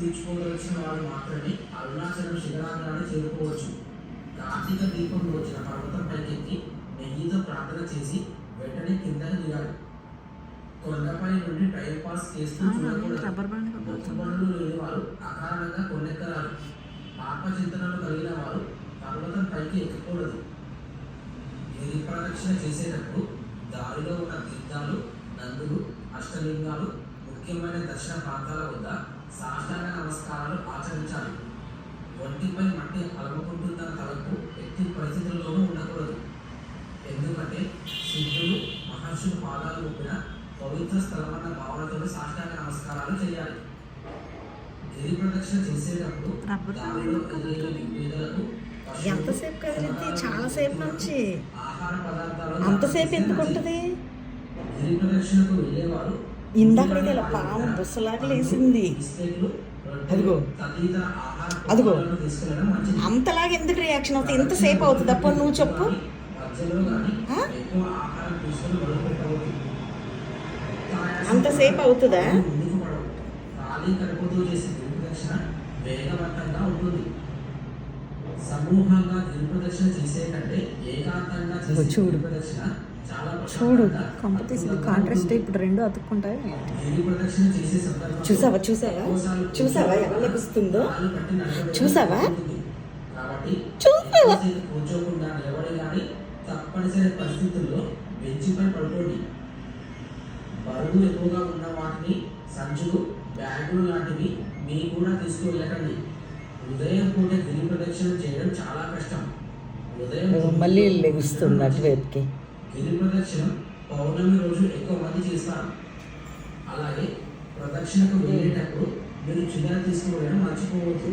తీర్చుకోదలిచిన వారు మాత్రమే అరుణాచలం శిఖరాగ్రాన్ని చేరుకోవచ్చు. కార్తీక దీపం రోజున పర్వతం పైకెక్కి నెయ్యితో ప్రార్థన చేసి వెంటనే కిందకి దిగాలి. కొండపై నుండి టైం పాస్ చేస్తూ చూడకూడదు. మొక్కుబడులు లేని వారు అకారణంగా కొండెక్కరాలు. ఆత్మచింతనలు కలిగిన వారు పర్వతం పైకి ఎక్కకూడదు. గిరి ప్రదక్షిణ చేసేటప్పుడు దారిలో ఉన్న తీర్థాలు, నందులు, అష్టలింగాలు, ముఖ్యమైన దర్శన ప్రాంతాల వద్ద సాష్టాంగ నమస్కారాలు ఆచరించాలి. ఒంటిపై మట్టి అలముకుంటున్న తలకు ఎట్టి పరిస్థితుల్లోనూ ఉండకూడదు. ఎందుకంటే సిద్ధులు, మహర్షులు పాదాలు ఊపిన పవిత్ర స్థలమన్న భావనతో సాష్టాంగ నమస్కారాలు చేయాలి. గిరి ప్రదక్షిణ చేసేటప్పుడు దారిలో పేదలకు ఎంతసేపు కదిలితే చాలాసేపు నుంచి అంతసేపు ఎందుకు ఉంటుంది? గిరి ప్రదక్షిణకు వెళ్ళేవారు ఇందాక ఇలా పాము బుస్సలాగా లేసింది. అదిగో అదిగో అంతలాగా ఎందుకు రియాక్షన్ అవుతుంది? ఎంతసేపు అవుతుంది అప్ప నువ్వు చెప్పు. అంతసేపు అవుతుందా? సమూహంగా గిరి ప్రదక్షిణ చేసే కంటే ఏకాంతంగా చేసే చూడు ప్రదక్షిణ చాలా చూడు కంపతీసింది కాంట్రాస్ట్ ఇప్పుడు రెండు అతుక్కుంటాయి. గిరి ప్రదక్షిణ చేసే సందర్భంలో చూసావా చూసావా చూసావా ఎలా లభిస్తుందో చూసావా కాబట్టి చూసావా కూర్చోకుండా నిలబడి కానీ తప్పనిసరి పరిస్థితుల్లో బెంచిపై పడుకోండి. బరువు ఎక్కువగా ఉన్న వాటిని సంచులు, బ్యాగులు లాంటివి మీ కూడా తీసుకువెళ్ళకండి. ఉదయం పూట గిరి ప్రదక్షిణ చేయడం చాలా కష్టం. ఉదయం మళ్ళీ లెగుస్తుంది అటువైపుకి. గిరి ప్రదక్షిణ పౌర్ణమి రోజు ఎక్కువ మంది చేస్తారు. అలాగే ప్రదక్షిణకు వెళ్ళేటప్పుడు మీరు చిల్లర తీసుకువెళ్ళడం మర్చిపోవద్దు.